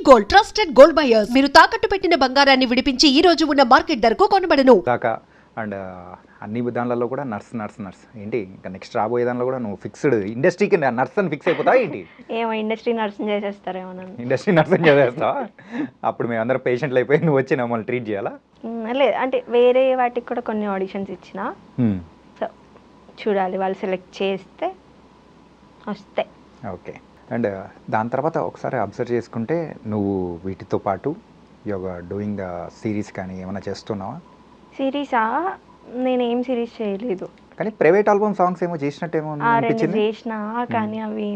Gold trusted gold buyers మీరు తాకట్టు పెట్టిన బంగారాన్ని విడిపించి ఈ రోజు ఉన్న మార్కెట్ ధరకు కొనబడను. దాకా అండ్ అన్ని దానిలలో కూడా నర్స్ ఏంటి ఇంకా నెక్స్ట్ రాబోయే దానిలో కూడా నువ్వు ఫిక్స్డ్ ఇండస్ట్రీకి నర్స్ అని ఫిక్స్ అయిపోతావా ఏంటి? ఏమో ఇండస్ట్రీ నర్సింగ్ చేసేస్తారేమో నన్ను. ఇండస్ట్రీ నర్సింగ్ చేసేస్తావా? అప్పుడు మేము అందరం పేషెంట్లు అయిపోయి నువ్వు వచ్చి మమ్మల్ని ట్రీట్ చేయాలా? లేదు అంటే వేరే వాటికి కూడా కొన్ని ఆడిషన్స్ ఇచ్చిన, సో చూడాలి వాళ్ళు సెలెక్ట్ చేస్తే వస్తాయి. ఓకే. అండ్ దాని తర్వాత ఒకసారి అబ్జర్వ్ చేసుకుంటే నువ్వు వీటితో పాటు యోగా డూయింగ్ ద సిరీస్ కానీ ఏమైనా చేస్తున్నావా? సిరీసా? నేనేం సిరీస్ చేయలేదు, కానీ ప్రైవేట్ ఆల్బమ్ సాంగ్స్ ఏమో చేసినట్టేమో రెండు చేసిన, కానీ అవి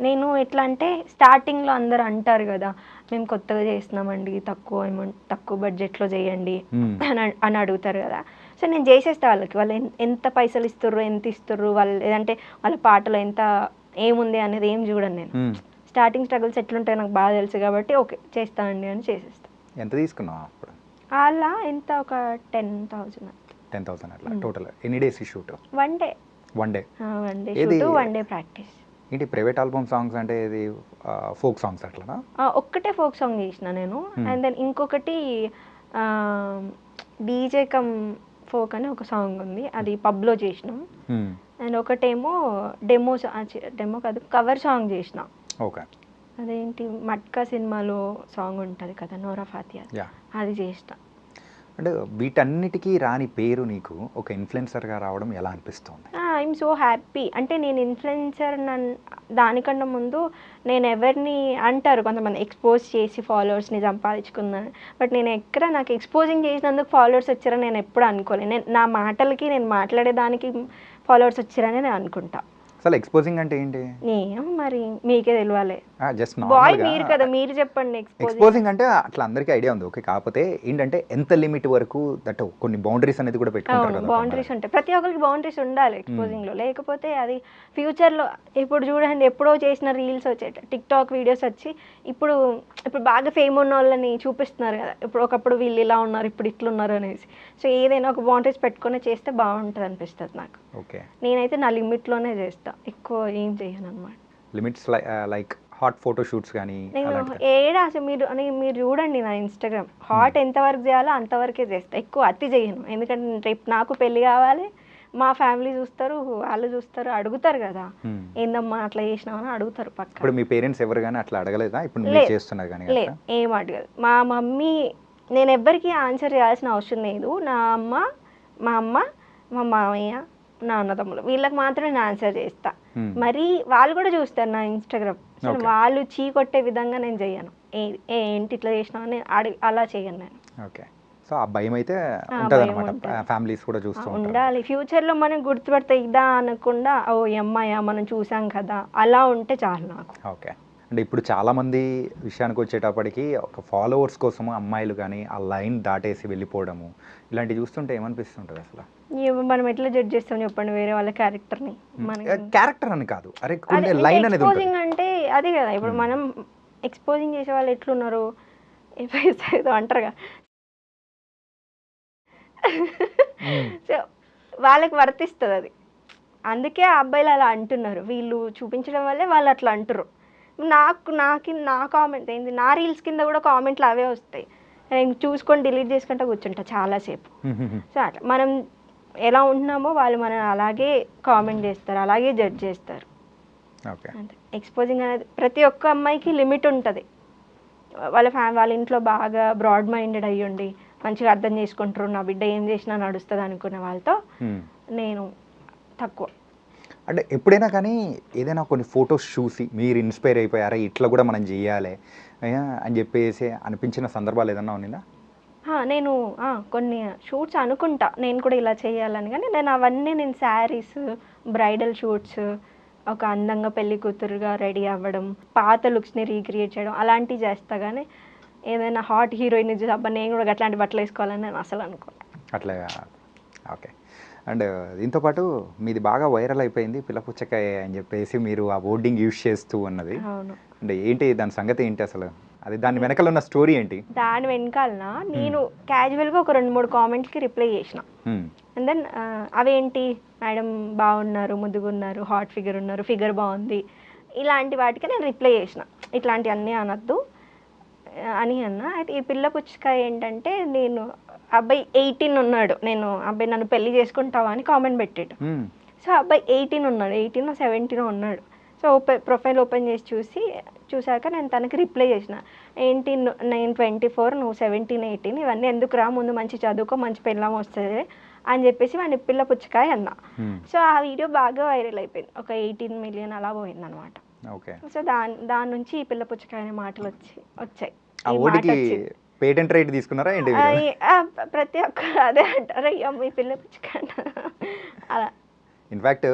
నేను ఎట్లా అంటే స్టార్టింగ్లో అందరు అంటారు కదా మేము కొత్తగా చేస్తున్నామండి, తక్కువ బడ్జెట్లో చేయండి అని అడుగుతారు కదా. సో నేను చేసేస్తా వాళ్ళకి, వాళ్ళు ఎంత పైసలు ఇస్తుర్రు, ఎంత ఇస్తుర్రు, వాళ్ళు లేదంటే వాళ్ళ పాటలో ఎంత ఏముంది అనేది ఏం చూడండి. నేను స్టార్టింగ్ స్ట్రగుల్స్ ఎట్లుంటాయి నాకు బాగా తెలుసు కాబట్టి ఓకే చేస్తానండి అని చేసేస్తా. ఎంత తీసుకున్నావు అప్పుడు? అలా ఎంత ఒక 10,000 అట్లా టోటల్. ఎన్ని days shoot? One day shoot, one day practice. ఏంటి ప్రైవేట్ ఆల్బమ్ సాంగ్స్ అంటే ఇది ఫోక్ సాంగ్స్ అట్లా? ఒక్కటే ఫోక్ సాంగ్ చేసిన నేను, అండ్ దెన్ ఇంకొకటి డీజే కమ్ ఫోక్ అని ఒక సాంగ్ ఉంది, అది పబ్లో చేసినాం. అండ్ ఒకటేమో డెమో కాదు కవర్ సాంగ్ చేసిన. ఓకే. అదేంటి మట్కా సినిమాలో సాంగ్ ఉంటుంది కదా నోరా ఫాతియా, అది చేసిన. అంటే వీటన్నిటికీ రాని పేరు నీకు ఒక ఇన్ఫ్లుయెన్సర్గా రావడం ఎలా అనిపిస్తుంది? I'm so happy. అంటే నేను ఇన్ఫ్లుయెన్సర్ దానికన్నా ముందు నేను ఎవరిని అంటారు కొంతమంది ఎక్స్పోజ్ చేసి ఫాలోవర్స్ని సంపాదించుకున్నాను, బట్ నేను ఎక్కడ నాకు ఎక్స్పోజింగ్ చేసినందుకు ఫాలోవర్స్ వచ్చారని నేను ఎప్పుడు అనుకోలేదు. నేను నా మాటలకి నేను మాట్లాడేదానికి ఫాలోవర్స్ వచ్చారని నేను అనుకుంటా. అసలు ఎక్స్పోజింగ్ అంటే ఏంటి? మరి మీకే తెలియాలి, జస్ట్ బాయ్ మీరు కదా, మీరు చెప్పండి. ఎక్స్పోజింగ్ అంటే అట్లా అందరికీ ఐడియా ఉంది, ఓకే. కాకపోతే ఏంటంటే ఎంత లిమిట్ వరకు దట్ కొన్ని బౌండరీస్ అనేది కూడా పెట్టుకుంటారు కదా. బౌండరీస్ ఉంటాయి, ప్రతి ఒక్కరికి బౌండరీస్ ఉండాలి ఎక్స్పోజింగ్ లో, లేకపోతే అది ఫ్యూచర్లో ఇప్పుడు చూడండి ఎప్పుడో చేసిన రీల్స్ వచ్చాయి, టిక్ టాక్ వీడియోస్ వచ్చి ఇప్పుడు బాగా ఫేమ్ ఉన్న వాళ్ళని చూపిస్తున్నారు కదా, ఇప్పుడు ఒకప్పుడు వీళ్ళు ఇలా ఉన్నారు ఇప్పుడు ఇట్లున్నారు అనేసి. సో ఏదైనా ఒక బౌండరీస్ పెట్టుకుని చేస్తే బాగుంటుంది అనిపిస్తుంది నాకు. ఓకే. నేనైతే నా లిమిట్లోనే చేస్తా, ఎక్కువ ఏం చేయను అనమాట. Limits like hot photo shoots కానీ అసలు మీరు చూడండి నా ఇన్స్టాగ్రామ్, హాట్ ఎంతవరకు చేయాలో అంతవరకే చేస్తా, ఎక్కువ అతి చేయను. ఎందుకంటే రేపు నాకు పెళ్ళి కావాలి, మా ఫ్యామిలీ చూస్తారు, వాళ్ళు చూస్తారు, అడుగుతారు కదా ఏందమ్మా అట్లా చేసినామని అడుగుతారు పక్క. ఇప్పుడు మీ పేరెంట్స్ ఎవరు కానీ అట్లా అడగలేదా? ఇప్పుడు మీరు చేస్తున్నారు కానీ? లేదు, ఏం అడగదు. మా మమ్మీ, నేను ఎవ్వరికి ఆన్సర్ చేయాల్సిన అవసరం లేదు. మా అమ్మ, మా మామయ్య, నా అన్నదమ్ములు, వీళ్ళకి మాత్రమే నేను ఆన్సర్ చేస్తా. మరి వాళ్ళు కూడా చూస్తారు నా ఇన్స్టాగ్రామ్, వాళ్ళు చీ కొట్టే విధంగా నేను చెయ్యను. ఏంటి ఇట్లా చేసినావు అలా చేయను నేను. ఓకే. సో ఆ భయం అయితే ఉంటదన్నమాట, ఫ్యామిలీస్ కూడా చూస్తూ ఉండాలి. ఫ్యూచర్లో మనం గుర్తుపడితే ఇదా అనకుండా ఓ అమ్మాయ మనం చూసాం కదా అలా ఉంటే చాలు నాకు. ఓకే. అంటే ఇప్పుడు చాలామంది విషయానికి వచ్చేటప్పటికి ఒక ఫాలోవర్స్ కోసము అమ్మాయిలు కానీ ఆ లైన్ దాటేసి వెళ్ళిపోవడము ఇలాంటివి చూస్తుంటే ఏమనిపిస్తుంటుంది అసలు? మనం ఎట్లా జడ్జ్ చేస్తాం చెప్పండి వేరే వాళ్ళ క్యారెక్టర్ని? క్యారెక్టర్ అని కాదు, అరే లైన్ అనేది ఎక్స్పోజింగ్ అంటే అదే కదా. ఇప్పుడు మనం ఎక్స్పోజింగ్ చేసే వాళ్ళు ఎట్లున్నారు ఏదో అంటారు కదా, సో వాళ్ళకి వర్తిస్తుంది అది. అందుకే ఆ అబ్బాయిలు అలా అంటున్నారు, వీళ్ళు చూపించడం వల్లే వాళ్ళు అట్లా అంటారు. నా కామెంట్ ఏంది, నా రీల్స్ కింద కూడా కామెంట్లు అవే వస్తాయి, నేను చూసుకొని డిలీట్ చేసుకుంటూ కూర్చుంటా చాలాసేపు. సో అట్లా మనం ఎలా ఉంటున్నామో వాళ్ళు మనం అలాగే కామెంట్ చేస్తారు, అలాగే జడ్జ్ చేస్తారు. అంటే ఎక్స్పోజింగ్ అనేది ప్రతి ఒక్క అమ్మాయికి లిమిట్ ఉంటుంది. వాళ్ళ ఇంట్లో బాగా బ్రాడ్ మైండెడ్ అయ్యుండి మంచిగా అర్థం చేసుకుంటారు, నా బిడ్డ ఏం చేసినా నడుస్తుంది అనుకునే వాళ్ళతో నేను తక్కువ. అంటే ఎప్పుడైనా కానీ ఏదైనా కొన్ని ఫొటోస్ చూసి మీరు ఇన్స్పైర్ అయిపోయారా ఇట్లా కూడా మనం చేయాలి అని చెప్పేసి అనిపించిన సందర్భాలు ఏదన్నా ఉన్నదా? నేను కొన్ని షూట్స్ అనుకుంటా నేను కూడా ఇలా చేయాలని, కానీ నేను శారీస్, బ్రైడల్ షూట్స్, ఒక అందంగా పెళ్లి కూతురుగా రెడీ అవ్వడం, పాత లుక్స్ని రీక్రియేట్ చేయడం అలాంటివి చేస్తా. కానీ ఏదైనా హాట్ హీరోయిన్ చూసి అబ్బా నేను కూడా అట్లాంటి బట్టలు వేసుకోవాలని నేను అసలు అనుకోను అట్లా. ఓకే. అండ్ దీంతోపాటు మీది బాగా వైరల్ అయిపోయింది పిల్లపుచ్చకాయ అని చెప్పేసి మీరు ఆ బోర్డింగ్ యూజ్ చేస్తూ ఉన్నది. అంటే ఏంటి దాని సంగతి ఏంటి అసలు? అది దాని వెనకాల ఉన్న స్టోరీ ఏంటి? దాని వెనకాలన నేను క్యాజువల్గా ఒక 2-3 కామెంట్స్కి రిప్లై చేసిన. అండ్ దెన్ అవేంటి మేడం బాగున్నారు, ముద్దుగున్నారు, హాట్ ఫిగర్ ఉన్నారు, ఫిగర్ బాగుంది, ఇలాంటి వాటికి నేను రిప్లై చేసిన, ఇట్లాంటివన్నీ అనొద్దు అని అన్న. అయితే ఈ పిల్ల పుచ్చకాయ ఏంటంటే, నేను అబ్బాయి 18 ఉన్నాడు, నేను అబ్బాయి నన్ను పెళ్లి చేసుకుంటావా అని కామెంట్ పెట్టాడు. సో అబ్బాయి 18 ఉన్నాడు, 18 17 ఉన్నాడు. సో ప్రొఫైల్ ఓపెన్ చేసి చూసాక నేను తనకి రిప్లై చేసిన, ఏంటి నేను 24 నువ్వు 17 18 ఇవన్నీ ఎందుకు రా, ముందు మంచి చదువుకో, మంచి పెళ్ళాం వస్తుంది అని చెప్పేసి వాడిని పిల్ల పుచ్చకాయ అన్న. సో ఆ వీడియో బాగా వైరల్ అయిపోయింది, ఒక 18 మిలియన్ అలా పోయింది అనమాట. సో దాని నుంచి ఈ పిల్ల పుచ్చకాయ అనే మాటలు వచ్చాయి. పేటెంట్ రైట్ తీసుకున్నారా ఏంటి? ప్రతి ఒక్కరు అదే అంటారు, అమ్మ ఈ పిల్ల పుచ్చకాయ అలా. ఇన్ఫ్యాక్ట్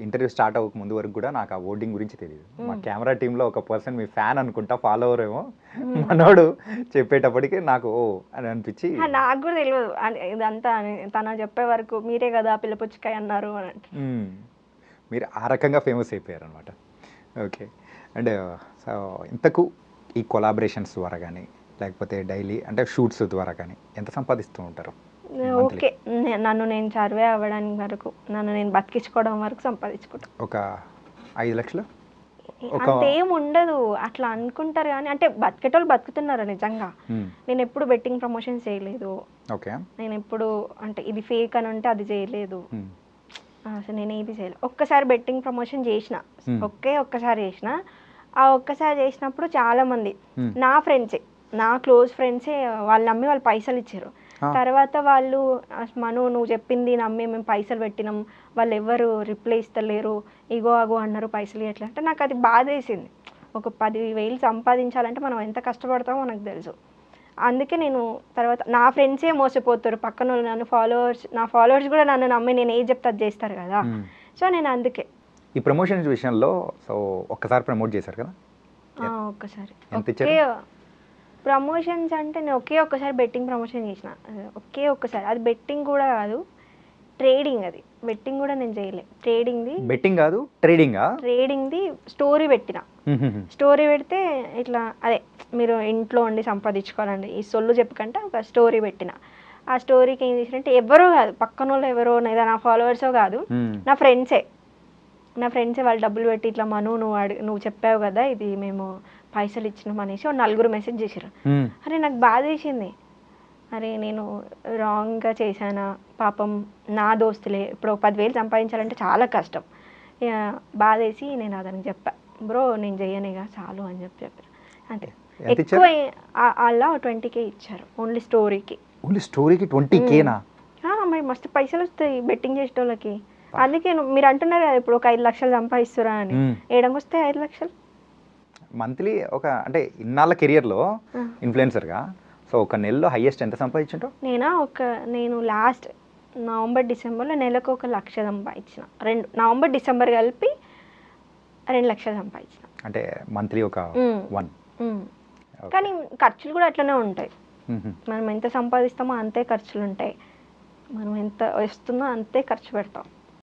ఇంటర్వ్యూ స్టార్ట్ అవ్వక ముందు వరకు కూడా నాకు ఆ ఓటింగ్ గురించి తెలియదు. మా కెమెరా టీంలో ఒక పర్సన్ మీ ఫ్యాన్ అనుకుంటా, ఫాలోవర్ ఏమో, మనోడు చెప్పేటప్పటికి నాకు ఓ అని అనిపించి. నాకు కూడా తెలియదు ఇదంతా, తన చెప్పే వరకు మీరే కదా పిల్ల పుచ్చకాయ అన్నారు అని. మీరు ఆ రకంగా ఫేమస్ అయిపోయారు అనమాట. ఓకే. అండ్ సో ఇంతకు ఈ కొలాబరేషన్స్ ద్వారా కానీ లేకపోతే డైలీ అంటే షూట్స్ ద్వారా కానీ ఎంత సంపాదిస్తూ ఉంటారు? ఓకే, నన్ను నేను సర్వే అవ్వడానికి వరకు, నన్ను నేను బతికించుకోవడం వరకు సంపాదించుకుంటాను. ఒక 5 లక్షలు అంతేం ఉండదు, అట్లా అనుకుంటారు కానీ అంటే బతికేటోళ్ళు బతుకుతున్నారు నిజంగా. నేను ఎప్పుడు బెట్టింగ్ ప్రమోషన్స్ చేయలేదు. ఓకే. నేను ఎప్పుడు అంటే ఇది ఫేక్ అని ఉంటే అది చేయలేదు, అసలు నేను ఏది చేయలేదు. ఒక్కసారి బెట్టింగ్ ప్రమోషన్ చేసిన, ఒక్కసారి చేసిన. ఆ ఒక్కసారి చేసినప్పుడు చాలా మంది నా ఫ్రెండ్సే, నా క్లోజ్ ఫ్రెండ్సే వాళ్ళు నమ్మి వాళ్ళు పైసలు ఇచ్చారు. తర్వాత వాళ్ళు నువ్వు చెప్పింది నమ్మి మేము పైసలు పెట్టినాం, వాళ్ళు ఎవరు రిప్లై ఇస్తలేరు, ఇగో అగో అన్నారు, పైసలు ఎట్లా అంటే నాకు అది బాధ వేసింది. ఒక 10,000 సంపాదించాలంటే మనం ఎంత కష్టపడతామో నాకు తెలుసు. అందుకే నేను తర్వాత నా ఫ్రెండ్సే మోసపోతారు, పక్కన వాళ్ళు నా ఫాలోవర్స్ కూడా నన్ను నమ్మి నేను ఏది చెప్తే అది చేస్తారు కదా. సో నేను అందుకే ఈ ప్రమోషన్స్ విషయంలో సో ఒక్కసారి ప్రమోట్ చేశారు కదా? ఒక్కసారి ప్రమోషన్స్ అంటే నేను ఒక్కసారి బెట్టింగ్ ప్రమోషన్ చేసిన, ఒక్కసారి. అది బెట్టింగ్ కూడా కాదు, ట్రేడింగ్. అది బెట్టింగ్ కూడా నేను చేయలే, ట్రేడింగ్ది. బెట్టింగ్ కాదు, ట్రేడింగ్ది స్టోరీ పెట్టిన. స్టోరీ పెడితే ఇట్లా అదే మీరు ఇంట్లో ఉండి సంపాదించుకోవాలండి ఈ సొల్లు చెప్పకంటే ఒక స్టోరీ పెట్టిన. ఆ స్టోరీకి ఏం చేసినట్టే ఎవరో కాదు, పక్కన వాళ్ళు ఎవరో లేదా నా ఫాలోవర్సో కాదు, నా ఫ్రెండ్సే వాళ్ళు డబ్బులు పెట్టి ఇట్లా నువ్వు చెప్పావు కదా ఇది మేము పైసలు ఇచ్చినాం అనేసి 4 మెసేజ్ చేశారు. అరే నాకు బాధ వేసింది, అరే నేను రాంగ్గా చేశానా, పాపం నా దోస్తులే, ఇప్పుడు 10,000 సంపాదించాలంటే చాలా కష్టం. బాధ వేసి నేను అతనికి చెప్పా, బ్రో నేను చెయ్యనిగా చాలు అని చెప్పారు. అంతే. ఎక్కువ అలా 20K ఇచ్చారు ఓన్లీ స్టోరీకి. 20Kనా? మరి మస్తు పైసలు వస్తాయి బెట్టింగ్ చేసే వాళ్ళకి. అందుకే మీరు అంటున్నారు కదా ఇప్పుడు ఒక 5 లక్షలు సంపాదిస్తురా అని, ఏడంగా వస్తాయి 5 లక్షలు మంత్లీ. ఒక అంటే ఇన్నాళ్ళ కెరియర్లో ఇన్ఫ్లుయెన్సర్గా సో ఒక నెలలో హైయెస్ట్ ఎంత సంపాదించుంటావు? నేను లాస్ట్ నవంబర్ డిసెంబర్లో నెలకు 1 లక్ష సంపాదించిన. నవంబర్ డిసెంబర్ కలిపి 2 లక్షలు సంపాదించిన. అంటే మంత్లీ ఒక 1. కానీ ఖర్చులు కూడా అట్లనే ఉంటాయి, మనం ఎంత సంపాదిస్తామో అంతే ఖర్చులు ఉంటాయి, మనం ఎంత వస్తుందో అంతే ఖర్చు పెడతాం.